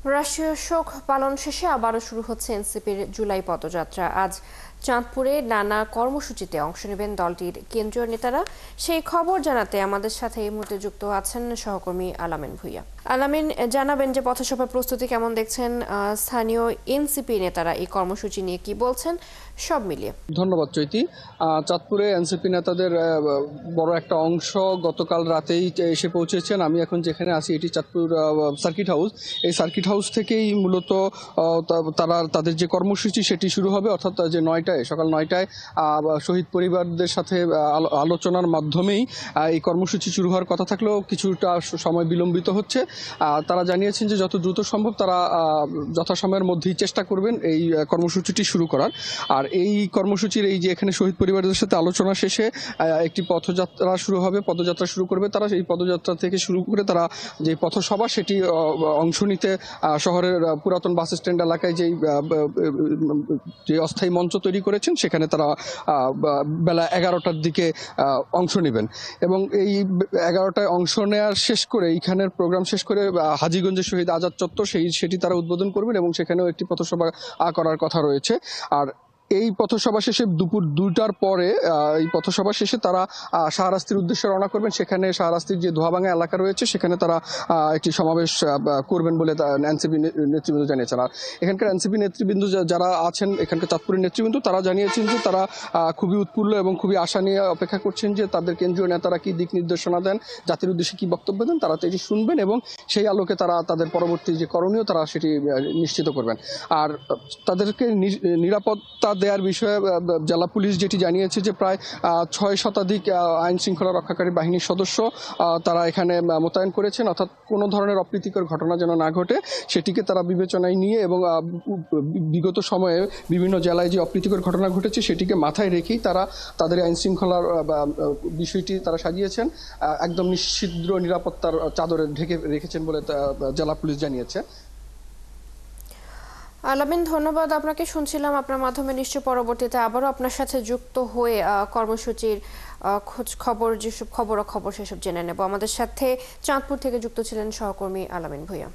রাষ্ট্রীয় শোক পালন শেষে আবারও শুরু হচ্ছে এনসিপির জুলাই পদযাত্রা। আজ চাঁদপুরে নানা কর্মসূচিতে অংশ নেবেন দলটির কেন্দ্রীয় নেতারা। সেই খবর জানাতে আমাদের সাথে এই মুহূর্তে যুক্ত আছেন সহকর্মী আলামিন ভূঁইয়া। আলামিন, জানাবেন যে পথসভার প্রস্তুতি কেমন দেখছেন, স্থানীয় এনসিপি নেতারা এই কর্মসূচি নিয়ে কি বলছেন, সব মিলিয়ে। ধন্যবাদ চৈতি। চাঁদপুরে এনসিপি নেতাদের বড় একটা অংশ গতকাল রাতেই এসে পৌঁছেছেন। আমি এখন যেখানে আছি এটি চাঁদপুর সার্কিট হাউস। এই সার্কিট হাউস থেকেই মূলত তারা তাদের যে কর্মসূচি সেটি শুরু হবে, অর্থাৎ যে সকাল 9টায় শহীদ পরিবারদের সাথে আলোচনার মাধ্যমেই এই কর্মসূচি শুরু হওয়ার কথা থাকলেও কিছুটা সময় বিলম্বিত হচ্ছে। তারা জানিয়েছেন যে যত দ্রুত সম্ভব তারা যথাসময়ের মধ্যেই চেষ্টা করবেন এই কর্মসূচিটি শুরু করার। আর এই কর্মসূচির এই যে এখানে শহীদ পরিবারদের সাথে আলোচনা শেষে একটি পথযাত্রা শুরু করবে তারা। এই পদযাত্রা থেকে শুরু করে তারা যে পথসভা সেটি অংশ নিতে শহরের পুরাতন বাস স্ট্যান্ড এলাকায় যে অস্থায়ী মঞ্চ তৈরি করেছেন সেখানে তারা বেলা 11টার দিকে অংশ নেবেন এবং এই 11টায় অংশ নেওয়ার শেষ করে এইখানের প্রোগ্রাম শেষ করে হাজীগঞ্জের শহীদ আজাদ চত্বর সেটি তারা উদ্বোধন করবেন এবং সেখানেও একটি পথসভা করার কথা রয়েছে। আর এই পথসভা শেষে দুপুর 2টার পরে এই পথসভা শেষে তারা শাহরাস্তির উদ্দেশ্যে রওনা করবেন। সেখানে শাহরাস্তির যে ধোয়াভাঙা এলাকা রয়েছে সেখানে তারা একটি সমাবেশ করবেন বলে এনসিপি নেতৃবৃন্দ জানিয়েছেন। আর এখানকার এনসিপি নেতৃবৃন্দ যারা আছেন, এখানকার চাঁদপুরের নেতৃবৃন্দ, তারা জানিয়েছেন যে তারা খুবই উৎফুল্ল এবং খুবই আশা নিয়ে অপেক্ষা করছেন যে তাদের কেন্দ্রীয় নেতারা কি দিক নির্দেশনা দেন, জাতির উদ্দেশ্যে কি বক্তব্য দেন, তারা এটি শুনবেন এবং সেই আলোকে তারা তাদের পরবর্তী যে করণীয় তারা সেটি নিশ্চিত করবেন। আর তাদেরকে নিরাপত্তা দেওয়ার বিষয়ে জেলা পুলিশ যেটি জানিয়েছে যে প্রায় 6 শতাধিক আইন শৃঙ্খলা রক্ষাকারী বাহিনীর সদস্য তারা এখানে মোতায়েন করেছেন, অর্থাৎ কোনো ধরনের অপ্রীতিকর ঘটনা যেন না ঘটে সেটিকে তারা বিবেচনায় নিয়ে এবং বিগত সময়ে বিভিন্ন জেলায় যে অপ্রীতিকর ঘটনা ঘটেছে সেটিকে মাথায় রেখেই তারা তাদের আইন শৃঙ্খলার বিষয়টি তারা সাজিয়েছেন। একদম নিশ্ছিদ্র নিরাপত্তার চাদরে ঢেকে রেখেছেন বলে জেলা পুলিশ জানিয়েছে। আলামিন, ধন্যবাদ আপনাকে। শুনছিলাম আপনার মাধ্যমে নিশ্চয় পরবর্তীতে আবারও আপনার সাথে যুক্ত হয়ে কর্মসূচির খোঁজ খবর, যেসব খবর সেসব জেনে নেব। আমাদের সাথে চাঁদপুর থেকে যুক্ত ছিলেন সহকর্মী আলামিন ভূঁইয়া।